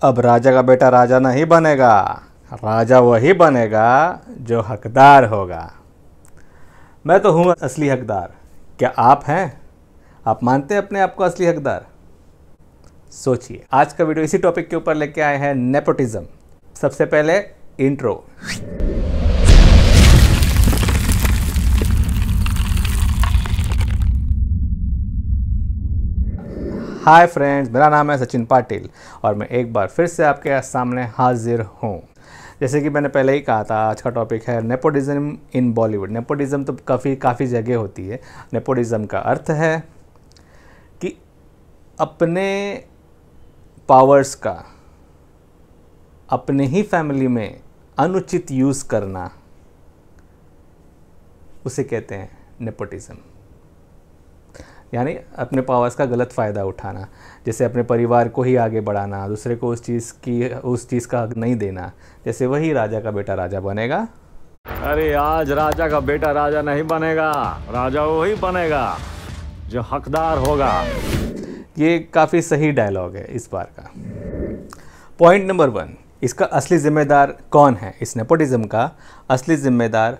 अब राजा का बेटा राजा नहीं बनेगा, राजा वही बनेगा जो हकदार होगा। मैं तो हूँ असली हकदार, क्या आप हैं? आप मानते हैं अपने आप को असली हकदार? सोचिए। आज का वीडियो इसी टॉपिक के ऊपर लेके आए हैं, नेपोटिज्म। सबसे पहले इंट्रो। हाय फ्रेंड्स, मेरा नाम है सचिन पाटिल और मैं एक बार फिर से आपके सामने हाजिर हूँ। जैसे कि मैंने पहले ही कहा था, आज का टॉपिक है नेपोटिज्म इन बॉलीवुड। नेपोटिज्म तो काफ़ी जगह होती है। नेपोटिज्म का अर्थ है कि अपने पावर्स का अपने ही फैमिली में अनुचित यूज़ करना, उसे कहते हैं नेपोटिज्म। यानी अपने पावर्स का गलत फ़ायदा उठाना, जैसे अपने परिवार को ही आगे बढ़ाना, दूसरे को उस चीज़ का हक नहीं देना। जैसे वही राजा का बेटा राजा बनेगा। अरे आज राजा का बेटा राजा नहीं बनेगा, राजा वही बनेगा जो हकदार होगा। ये काफ़ी सही डायलॉग है इस बार का। पॉइंट नंबर 1, इसका असली जिम्मेदार कौन है? इस नेपोटिज्म का असली जिम्मेदार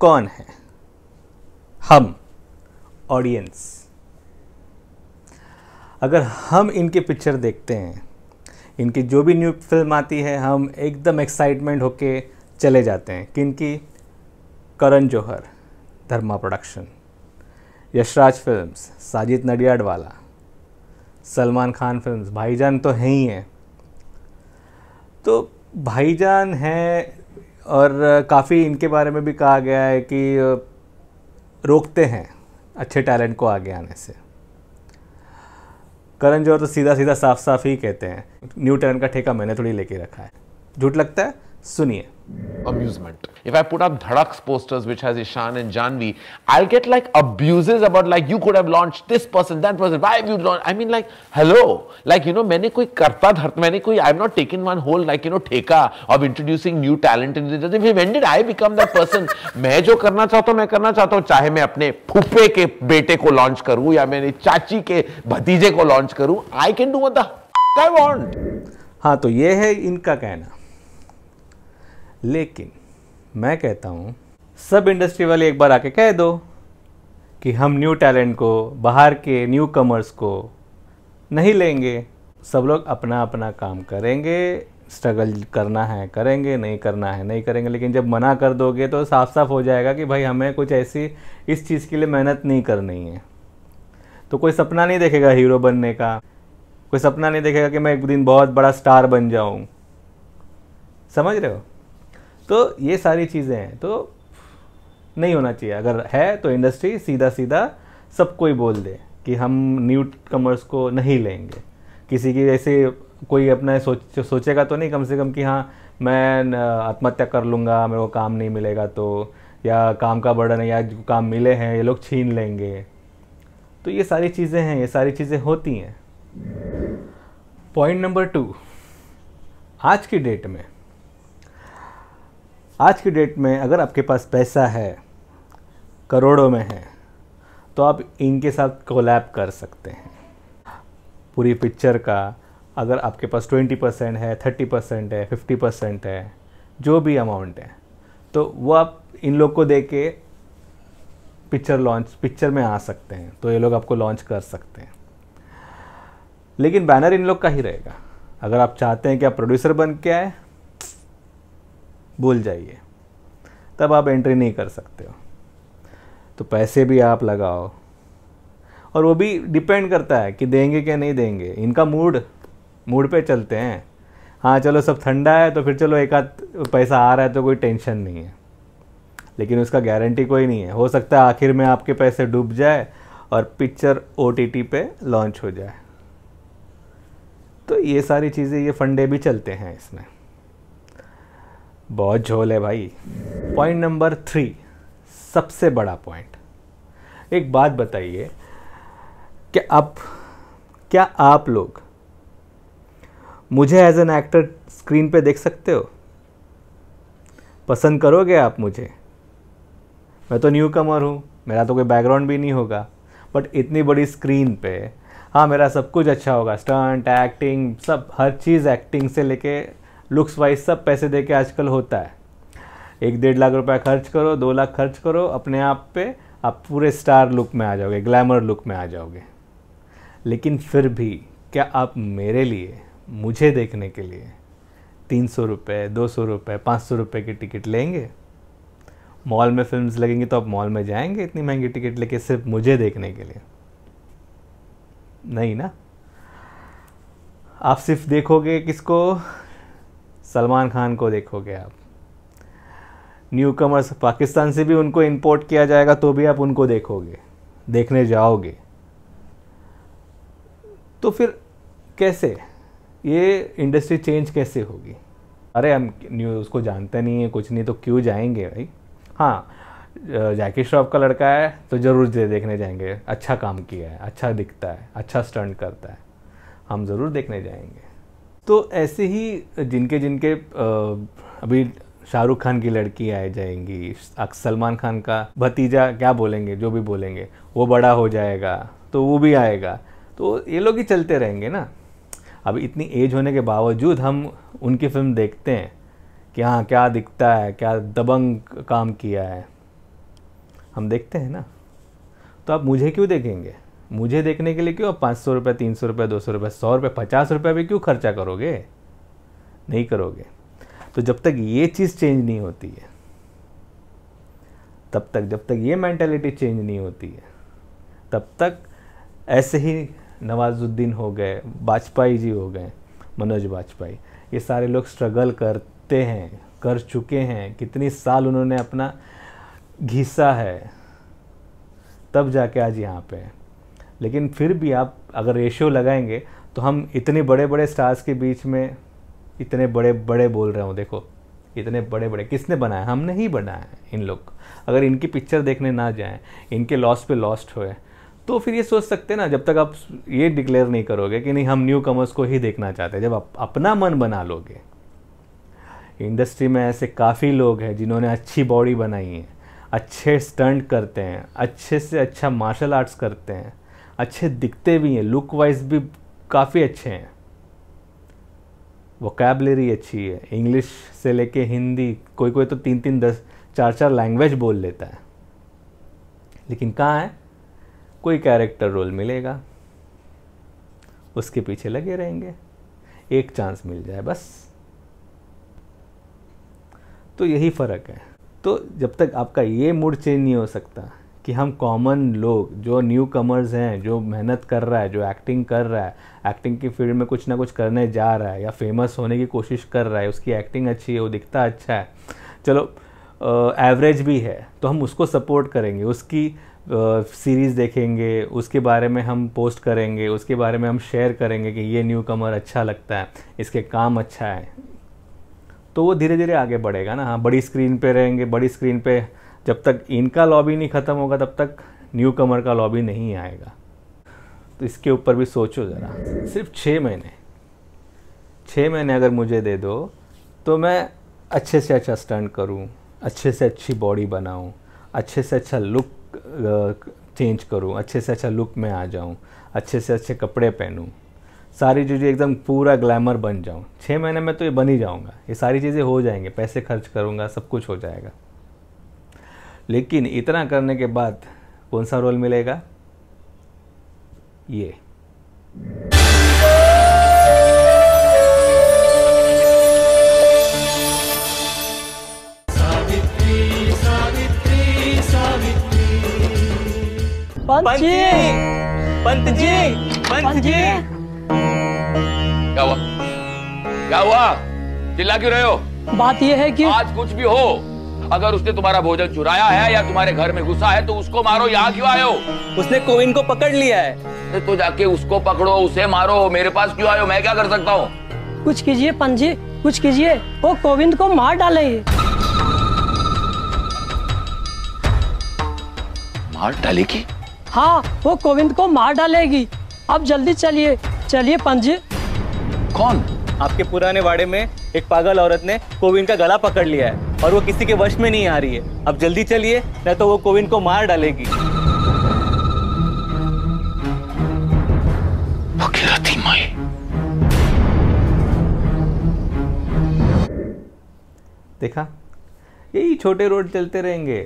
कौन है? हम, ऑडियंस। अगर हम इनके पिक्चर देखते हैं, इनकी जो भी न्यू फिल्म आती है, हम एकदम एक्साइटमेंट होके चले जाते हैं। किनकी? Karan Johar, Dharma production, Yashraj films, Sajid Nadiadwala, Salman Khan films, भाईजान तो हैं ही हैं। तो भाईजान हैं और काफ़ी इनके बारे में भी कहा गया है कि रोकते हैं अच्छे टैलेंट को आगे आने से। करण जौहर तो सीधा साफ साफ ही कहते हैं, न्यू टैलेंट का ठेका मैंने थोड़ी लेके रखा है। झूठ लगता है? सुनिए। Amusement. If I put up Dhadak's posters which has Ishan and Janvi, I'll get like abuses about like you could have launched this person, that person. Why have you launched? I mean like hello, like you know मैंने कोई करता धरत, मैंने कोई I'm not taken one whole like you know ठेका of introducing new talent in the. When did I become that person? मैं जो करना चाहता हूँ मैं करना चाहता हूँ, चाहे मैं अपने फूफे के बेटे को लॉन्च करूँ या मेरी चाची के भतीजे को लॉन्च करूँ, I can do what the I want. हाँ, तो ये है इनका कहना। लेकिन मैं कहता हूँ सब इंडस्ट्री वाले एक बार आके कह दो कि हम न्यू टैलेंट को, बाहर के न्यू कमर्स को नहीं लेंगे। सब लोग अपना अपना काम करेंगे, स्ट्रगल करना है करेंगे, नहीं करना है नहीं करेंगे। लेकिन जब मना कर दोगे तो साफ साफ हो जाएगा कि भाई हमें कुछ ऐसी इस चीज़ के लिए मेहनत नहीं करनी है। तो कोई सपना नहीं देखेगा हीरो बनने का, कोई सपना नहीं देखेगा कि मैं एक दिन बहुत बड़ा स्टार बन जाऊँ। समझ रहे हो? तो ये सारी चीज़ें हैं, तो नहीं होना चाहिए। अगर है तो इंडस्ट्री सीधा सबको ही बोल दे कि हम न्यू कमर्स को नहीं लेंगे। किसी की ऐसे कोई अपना सोचेगा तो नहीं, कम से कम कि हाँ मैं आत्महत्या कर लूँगा, मेरे को काम नहीं मिलेगा तो, या काम का बर्डन है, या जो काम मिले हैं ये लोग छीन लेंगे। तो ये सारी चीज़ें हैं, ये सारी चीज़ें होती हैं। पॉइंट नंबर 2, आज की डेट में अगर आपके पास पैसा है, करोड़ों में है, तो आप इनके साथ कोलैब कर सकते हैं। पूरी पिक्चर का अगर आपके पास 20% है, 30% है, 50% है, जो भी अमाउंट है, तो वो आप इन लोग को दे के पिक्चर में आ सकते हैं। तो ये लोग आपको लॉन्च कर सकते हैं। लेकिन बैनर इन लोग का ही रहेगा। अगर आप चाहते हैं कि आप प्रोड्यूसर बन के आए, भूल जाइए, तब आप एंट्री नहीं कर सकते हो। तो पैसे भी आप लगाओ, और वो भी डिपेंड करता है कि देंगे क्या नहीं देंगे। इनका मूड पे चलते हैं। हाँ चलो सब ठंडा है तो फिर चलो एक आध पैसा आ रहा है तो कोई टेंशन नहीं है, लेकिन उसका गारंटी कोई नहीं है। हो सकता है आखिर में आपके पैसे डूब जाए और पिक्चर OTT पे लॉन्च हो जाए। तो ये सारी चीज़ें, ये फंडे भी चलते हैं इसमें। बहुत झोल है भाई। पॉइंट नंबर 3, सबसे बड़ा पॉइंट। एक बात बताइए, क्या आप लोग मुझे एज एन एक्टर स्क्रीन पे देख सकते हो? पसंद करोगे आप मुझे? मैं तो न्यू कमर हूँ, मेरा तो कोई बैकग्राउंड भी नहीं होगा, बट इतनी बड़ी स्क्रीन पे हाँ मेरा सब कुछ अच्छा होगा, स्टंट, एक्टिंग, सब, हर चीज़, एक्टिंग से लेके लुक्स वाइज सब पैसे दे के आजकल होता है। 1-1.5 लाख रुपए खर्च करो, 2 लाख खर्च करो अपने आप पे, आप पूरे स्टार लुक में आ जाओगे, ग्लैमर लुक में आ जाओगे। लेकिन फिर भी क्या आप मेरे लिए, मुझे देखने के लिए 300 रुपये, 200 रुपये, 500 रुपये की टिकट लेंगे? मॉल में फिल्म्स लगेंगी तो आप मॉल में जाएंगे इतनी महंगी टिकट लेके सिर्फ मुझे देखने के लिए? नहीं ना। आप सिर्फ देखोगे किसको? सलमान खान को देखोगे आप। न्यू कमर्स पाकिस्तान से भी उनको इंपोर्ट किया जाएगा तो भी आप उनको देखोगे, देखने जाओगे। तो फिर कैसे ये इंडस्ट्री चेंज कैसे होगी? अरे हम न्यू उसको जानते नहीं है, कुछ नहीं, तो क्यों जाएंगे भाई? हाँ, जैकी श्रॉफ का लड़का है तो ज़रूर देखने जाएंगे, अच्छा काम किया है, अच्छा दिखता है, अच्छा स्टंट करता है, हम ज़रूर देखने जाएंगे। तो ऐसे ही जिनके जिनके अभी शाहरुख खान की लड़की आ जाएंगी, सलमान खान का भतीजा, क्या बोलेंगे, जो भी बोलेंगे, वो बड़ा हो जाएगा तो वो भी आएगा, तो ये लोग ही चलते रहेंगे ना। अब इतनी एज होने के बावजूद हम उनकी फिल्म देखते हैं कि हाँ क्या दिखता है, क्या दबंग काम किया है, हम देखते हैं ना। तो आप मुझे क्यों देखेंगे? मुझे देखने के लिए क्यों आप 500 रुपये, 300 रुपये, 200 रुपये, 100 रुपये, 50 रुपये भी क्यों खर्चा करोगे? नहीं करोगे। तो जब तक ये चीज़ चेंज नहीं होती है, तब तक, जब तक ये मेंटालिटी चेंज नहीं होती है, तब तक ऐसे ही नवाजुद्दीन हो गए, वाजपेयी जी हो गए, मनोज वाजपेयी, ये सारे लोग स्ट्रगल करते हैं, कर चुके हैं, कितनी साल उन्होंने अपना घिसा है, तब जाके आज यहाँ पे हैं। लेकिन फिर भी आप अगर रेशियो लगाएंगे तो हम इतने बड़े बड़े स्टार्स के बीच में इतने बड़े बड़े बोल रहे हो, देखो इतने बड़े बड़े किसने बनाए? हमने ही बनाया है। इन लोग अगर इनकी पिक्चर देखने ना जाएं, इनके लॉस पे लॉस्ट हुए, तो फिर ये सोच सकते हैं ना, जब तक आप ये डिक्लेयर नहीं करोगे कि नहीं हम न्यू कमर्स को ही देखना चाहते हैं, जब आप अपना मन बना लोगे। इंडस्ट्री में ऐसे काफ़ी लोग हैं जिन्होंने अच्छी बॉडी बनाई है, अच्छे स्टंट करते हैं, अच्छे से अच्छा मार्शल आर्ट्स करते हैं, अच्छे दिखते भी हैं, लुक वाइज भी काफ़ी अच्छे हैं, वोकैबलरी अच्छी है, इंग्लिश से लेके हिंदी, कोई कोई तो 3-3, 10, 4-4 लैंग्वेज बोल लेता है। लेकिन कहाँ है? कोई कैरेक्टर रोल मिलेगा, उसके पीछे लगे रहेंगे, एक चांस मिल जाए बस। तो यही फ़र्क है। तो जब तक आपका ये मूड चेंज नहीं हो सकता कि हम कॉमन लोग जो न्यू कमर्स हैं, जो मेहनत कर रहा है, जो एक्टिंग कर रहा है, एक्टिंग की फील्ड में कुछ ना कुछ करने जा रहा है या फेमस होने की कोशिश कर रहा है, उसकी एक्टिंग अच्छी है, वो दिखता अच्छा है, चलो एवरेज भी है, तो हम उसको सपोर्ट करेंगे, उसकी सीरीज़ देखेंगे, उसके बारे में हम पोस्ट करेंगे, उसके बारे में हम शेयर करेंगे कि ये न्यू कमर अच्छा लगता है, इसके काम अच्छा है, तो वो धीरे धीरे आगे बढ़ेगा ना। हाँ, बड़ी स्क्रीन पे रहेंगे, बड़ी स्क्रीन पे जब तक इनका लॉबी नहीं ख़त्म होगा तब तक न्यू कमर का लॉबी नहीं आएगा। तो इसके ऊपर भी सोचो ज़रा। सिर्फ 6 महीने अगर मुझे दे दो तो मैं अच्छे से अच्छा स्टंट करूं, अच्छे से अच्छी बॉडी बनाऊं, अच्छे से अच्छा लुक चेंज करूं, अच्छे से अच्छा लुक में आ जाऊं, अच्छे से अच्छे कपड़े पहनूं, सारी चीज़ें एकदम पूरा ग्लैमर बन जाऊं। 6 महीने में तो ये बन ही जाऊंगा, ये सारी चीज़ें हो जाएंगे, पैसे खर्च करूंगा, सब कुछ हो जाएगा। लेकिन इतना करने के बाद कौन सा रोल मिलेगा? ये पंत जी। क्या हुआ? क्या हुआ? चिल्ला क्यों रहे हो? बात यह है कि आज कुछ भी हो, अगर उसने तुम्हारा भोजन चुराया है या तुम्हारे घर में घुसा है तो उसको मारो। यहाँ क्यों आए हो? उसने कोविन को पकड़ लिया है। तो जाके उसको पकड़ो, उसे मारो। मेरे पास क्यों आए हो? मैं क्या कर सकता हूँ? कुछ कीजिए पंत जी, कुछ कीजिए, वो कोविंद को मार डालेगी। मार डालेगी? हाँ, वो कोविंद को मार डालेगी। अब जल्दी चलिए, चलिए पंत जी। कौन? आपके पुराने वाड़े में एक पागल औरत ने कोविन का गला पकड़ लिया है और वो किसी के वश में नहीं आ रही है। अब जल्दी चलिए, नहीं तो वो कोविन को मार डालेगी। देखा, यही छोटे रोल चलते रहेंगे।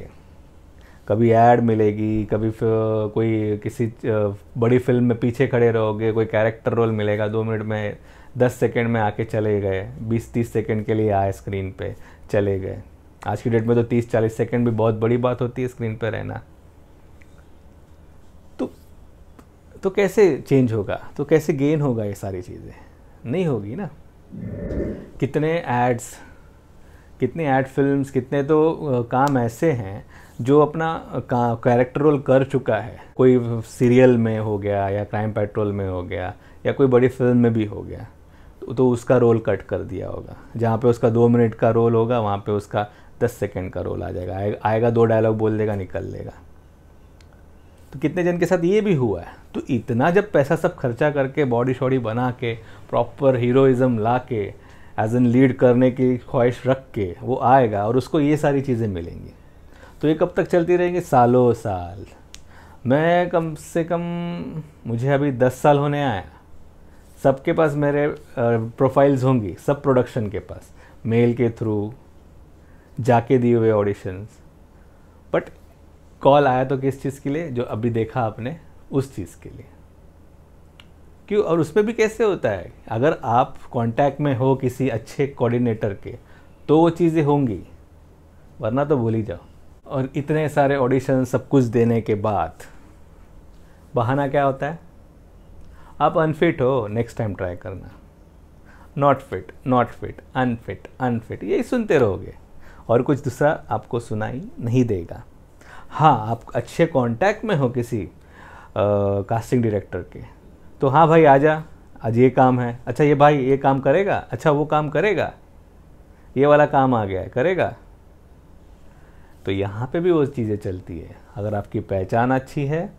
कभी ऐड मिलेगी, कभी कोई किसी बड़ी फिल्म में पीछे खड़े रहोगे, कोई कैरेक्टर रोल मिलेगा, 2 मिनट में 10 सेकंड में आके चले गए, 20-30 सेकंड के लिए आए स्क्रीन पे, चले गए। आज की डेट में तो 30-40 सेकंड भी बहुत बड़ी बात होती है स्क्रीन पे रहना। तो कैसे चेंज होगा, तो कैसे गेन होगा, ये सारी चीज़ें नहीं होगी ना। कितने एड्स, कितने ऐड फिल्म्स, कितने तो काम ऐसे हैं जो अपना कैरेक्टर रोल कर चुका है, कोई सीरियल में हो गया या क्राइम पेट्रोल में हो गया या कोई बड़ी फिल्म में भी हो गया, तो उसका रोल कट कर दिया होगा। जहाँ पे उसका 2 मिनट का रोल होगा वहाँ पे उसका 10 सेकंड का रोल आ जाएगा, आएगा 2 डायलॉग बोल देगा, निकल लेगा। तो कितने जन के साथ ये भी हुआ है। तो इतना जब पैसा सब खर्चा करके बॉडी शॉडी बना के प्रॉपर हीरोइज्म ला के एज एन लीड करने की ख्वाहिश रख के वो आएगा और उसको ये सारी चीज़ें मिलेंगी, तो ये कब तक चलती रहेंगी? सालों साल। मैं कम से कम, मुझे अभी 10 साल होने आया, सबके पास मेरे प्रोफाइल्स होंगी, सब प्रोडक्शन के पास, मेल के थ्रू जाके दिए हुए ऑडिशंस, बट कॉल आया तो किस चीज़ के लिए? जो अभी देखा आपने, उस चीज़ के लिए। क्यों? और उस पर भी कैसे होता है, अगर आप कांटेक्ट में हो किसी अच्छे कोऑर्डिनेटर के तो वो चीज़ें होंगी, वरना तो भूल ही जाओ। और इतने सारे ऑडिशन सब कुछ देने के बाद बहाना क्या होता है? आप अनफिट हो, नेक्स्ट टाइम ट्राई करना। Not fit, not fit, unfit, unfit, यही सुनते रहोगे और कुछ दूसरा आपको सुनाई नहीं देगा। हाँ, आप अच्छे कांटेक्ट में हो किसी कास्टिंग डायरेक्टर के, तो हाँ भाई आजा, आज ये काम है, अच्छा ये भाई ये काम करेगा, अच्छा वो काम करेगा, ये वाला काम आ गया है, करेगा। तो यहाँ पे भी वो चीज़ें चलती है। अगर आपकी पहचान अच्छी है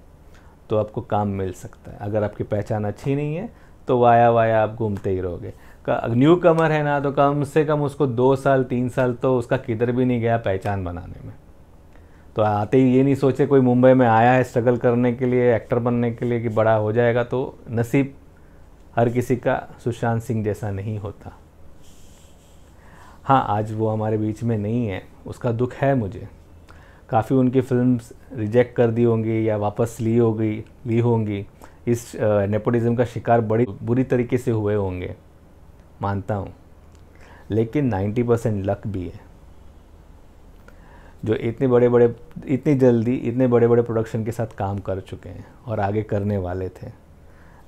तो आपको काम मिल सकता है, अगर आपकी पहचान अच्छी नहीं है तो वाया वाया आप घूमते ही रहोगे। न्यू कमर है ना, तो कम से कम उसको 2 साल 3 साल तो उसका किधर भी नहीं गया पहचान बनाने में। तो आते ही ये नहीं सोचे कोई मुंबई में आया है स्ट्रगल करने के लिए, एक्टर बनने के लिए, कि बड़ा हो जाएगा। तो नसीब हर किसी का सुशांत सिंह जैसा नहीं होता। हाँ, आज वो हमारे बीच में नहीं है, उसका दुख है मुझे। काफ़ी उनकी फिल्म्स रिजेक्ट कर दी होंगी या वापस ली होंगी, इस नेपोटिज्म का शिकार बड़ी बुरी तरीके से हुए होंगे, मानता हूँ। लेकिन 90% लक भी है। जो इतनी जल्दी इतने बड़े बड़े प्रोडक्शन के साथ काम कर चुके हैं और आगे करने वाले थे।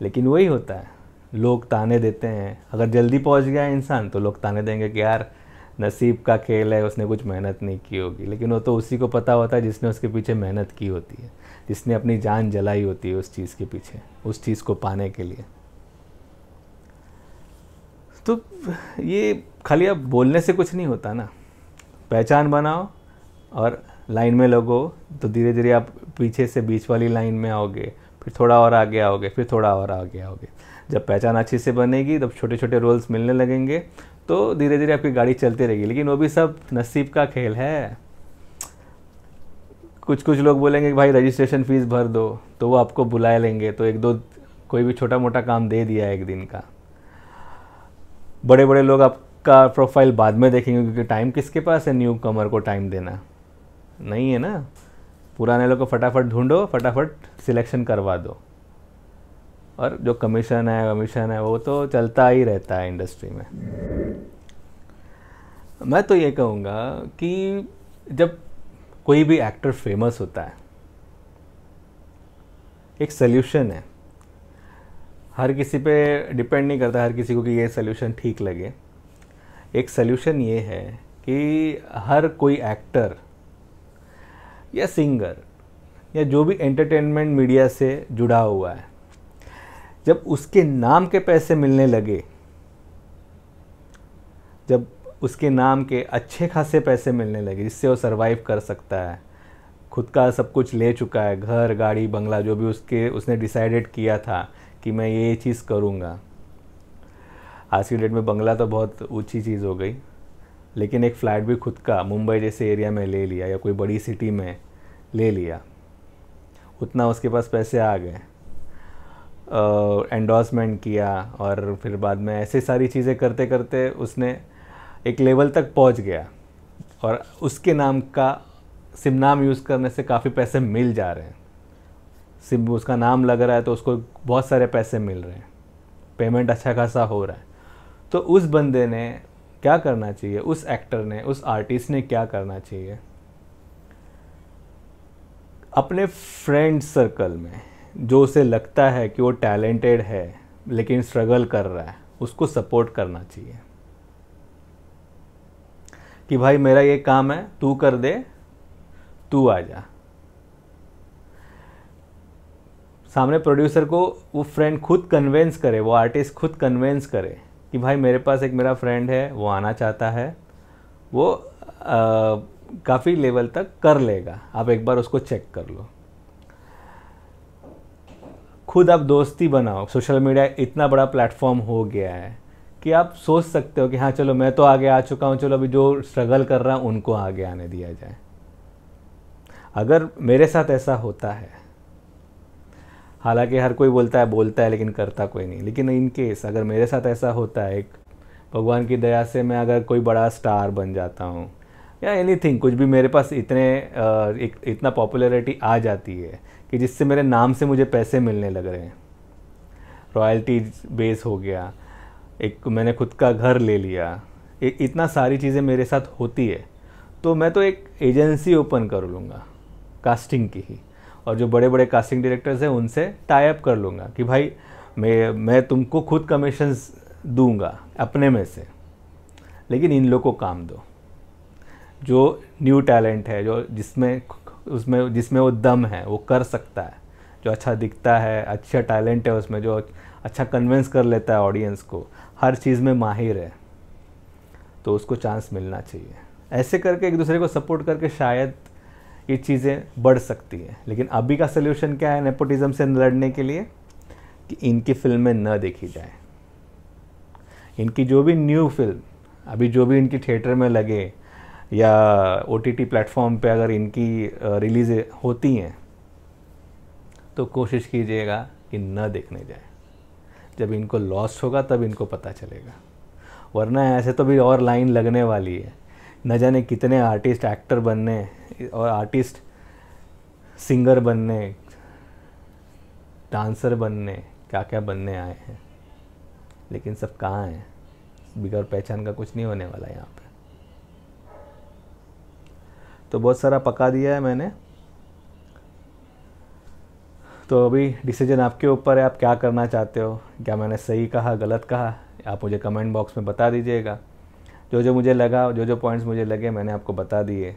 लेकिन वही होता है, लोग ताने देते हैं। अगर जल्दी पहुंच गया इंसान तो लोग ताने देंगे कि यार नसीब का खेल है, उसने कुछ मेहनत नहीं की होगी। लेकिन वो तो उसी को पता होता है जिसने उसके पीछे मेहनत की होती है, जिसने अपनी जान जलाई होती है उस चीज़ के पीछे, उस चीज़ को पाने के लिए। तो ये खाली अब बोलने से कुछ नहीं होता ना। पहचान बनाओ और लाइन में लगो, तो धीरे धीरे आप पीछे से बीच वाली लाइन में आओगे, फिर थोड़ा और आगे आओगे, फिर थोड़ा और आगे आओगे। जब पहचान अच्छी से बनेगी तब छोटे छोटे रोल्स मिलने लगेंगे, तो धीरे धीरे आपकी गाड़ी चलती रहेगी। लेकिन वो भी सब नसीब का खेल है। कुछ लोग बोलेंगे कि भाई रजिस्ट्रेशन फ़ीस भर दो, तो वो आपको बुला लेंगे, तो 1-2 कोई भी छोटा मोटा काम दे दिया एक दिन का। बड़े बड़े लोग आपका प्रोफाइल बाद में देखेंगे, क्योंकि टाइम किसके पास है न्यू कमर को टाइम देना? नहीं है ना। पुराने लोग को फटाफट ढूंढो, फटाफट सिलेक्शन करवा दो, और जो कमीशन है वो तो चलता ही रहता है इंडस्ट्री में। मैं तो ये कहूँगा कि जब कोई भी एक्टर फेमस होता है, एक सल्यूशन है। हर किसी पे डिपेंड नहीं करता हर किसी को कि ये सल्यूशन ठीक लगे। एक सल्यूशन ये है कि हर कोई एक्टर या सिंगर या जो भी एंटरटेनमेंट मीडिया से जुड़ा हुआ है, जब उसके नाम के पैसे मिलने लगे, जब उसके नाम के अच्छे खासे पैसे मिलने लगे जिससे वो सरवाइव कर सकता है, खुद का सब कुछ ले चुका है, घर गाड़ी बंगला जो भी उसने डिसाइडेड किया था कि मैं ये चीज़ करूँगा। आज की डेट में बंगला तो बहुत ऊंची चीज़ हो गई, लेकिन एक फ्लैट भी खुद का मुंबई जैसे एरिया में ले लिया या कोई बड़ी सिटी में ले लिया, उतना उसके पास पैसे आ गए, एंडोर्समेंट किया, और फिर बाद में ऐसे सारी चीज़ें करते करते उसने एक लेवल तक पहुंच गया और उसके नाम का सिम नाम यूज़ करने से काफ़ी पैसे मिल जा रहे हैं। सिम उसका नाम लग रहा है तो उसको बहुत सारे पैसे मिल रहे हैं, पेमेंट अच्छा खासा हो रहा है। तो उस बंदे ने क्या करना चाहिए, उस एक्टर ने, उस आर्टिस्ट ने क्या करना चाहिए, अपने फ्रेंड सर्कल में जो उसे लगता है कि वो टैलेंटेड है लेकिन स्ट्रगल कर रहा है, उसको सपोर्ट करना चाहिए कि भाई मेरा ये काम है, तू कर दे, तू आ जा। सामने प्रोड्यूसर को वो फ्रेंड खुद कन्वेंस करे, वो आर्टिस्ट खुद कन्वेंस करे कि भाई मेरे पास एक मेरा फ्रेंड है, वो आना चाहता है, वो काफ़ी लेवल तक कर लेगा, आप एक बार उसको चेक कर लो। खुद आप दोस्ती बनाओ। सोशल मीडिया इतना बड़ा प्लेटफॉर्म हो गया है कि आप सोच सकते हो कि हाँ चलो मैं तो आगे आ चुका हूँ, चलो अभी जो स्ट्रगल कर रहा है उनको आगे आने दिया जाए। अगर मेरे साथ ऐसा होता है, हालांकि हर कोई बोलता है लेकिन करता कोई नहीं, लेकिन इन केस अगर मेरे साथ ऐसा होता है, एक भगवान की दया से मैं अगर कोई बड़ा स्टार बन जाता हूँ या एनीथिंग, कुछ भी मेरे पास इतना पॉपुलैरिटी आ जाती है कि जिससे मेरे नाम से मुझे पैसे मिलने लग रहे हैं, रॉयल्टी बेस हो गया, एक मैंने खुद का घर ले लिया, इतना सारी चीज़ें मेरे साथ होती है, तो मैं तो एक एजेंसी ओपन कर लूँगा कास्टिंग की ही, और जो बड़े बड़े कास्टिंग डायरेक्टर्स हैं उनसे टाई अप कर लूँगा कि भाई मैं तुमको खुद कमीशंस दूंगा अपने में से, लेकिन इन लोगों को काम दो। जो न्यू टैलेंट है, जो जिसमें वो दम है, वो कर सकता है, जो अच्छा दिखता है, अच्छा टैलेंट है उसमें, जो अच्छा कन्विंस कर लेता है ऑडियंस को, हर चीज़ में माहिर है, तो उसको चांस मिलना चाहिए। ऐसे करके एक दूसरे को सपोर्ट करके शायद ये चीज़ें बढ़ सकती हैं। लेकिन अभी का सल्यूशन क्या है नेपोटिज्म से लड़ने के लिए, कि इनकी फिल्में न देखी जाए। इनकी जो भी न्यू फिल्म अभी जो भी इनकी थिएटर में लगे या OTT प्लेटफॉर्म पे अगर इनकी रिलीज होती हैं तो कोशिश कीजिएगा कि न देखने जाए। जब इनको लॉस होगा तब इनको पता चलेगा, वरना ऐसे तो भी और लाइन लगने वाली है। न जाने कितने आर्टिस्ट एक्टर बनने और आर्टिस्ट सिंगर बनने, डांसर बनने, क्या क्या बनने आए हैं, लेकिन सब कहाँ हैं? बिगड़ पहचान का कुछ नहीं होने वाला यहाँ पे। तो बहुत सारा पका दिया है मैंने, तो अभी डिसीजन आपके ऊपर है, आप क्या करना चाहते हो। क्या मैंने सही कहा, गलत कहा, आप मुझे कमेंट बॉक्स में बता दीजिएगा। जो मुझे लगा, जो पॉइंट्स मुझे लगे मैंने आपको बता दिए।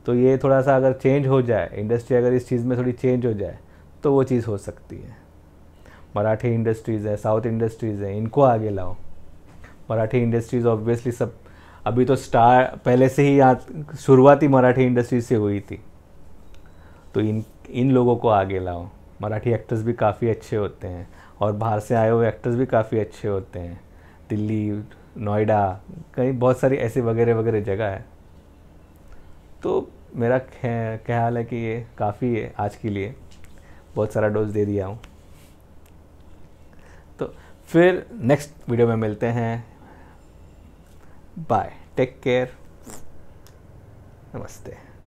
तो ये थोड़ा सा अगर चेंज हो जाए, इंडस्ट्री अगर इस चीज़ में थोड़ी चेंज हो जाए तो वो चीज़ हो सकती है। मराठी इंडस्ट्रीज़ है, साउथ इंडस्ट्रीज़ है, इनको आगे लाओ। मराठी इंडस्ट्रीज़ ऑब्वियसली सब अभी तो स्टार पहले से ही यहाँ शुरुआती मराठी इंडस्ट्री से हुई थी, तो इन लोगों को आगे लाओ। मराठी एक्टर्स भी काफ़ी अच्छे होते हैं और बाहर से आए हुए एक्टर्स भी काफ़ी अच्छे होते हैं। दिल्ली, नोएडा, कहीं बहुत सारी ऐसी वगैरह वगैरह जगह है। तो मेरा ख्याल है कि ये काफ़ी है आज के लिए, बहुत सारा डोज दे दिया हूँ। तो फिर नेक्स्ट वीडियो में मिलते हैं। बाय, टेक केयर, नमस्ते।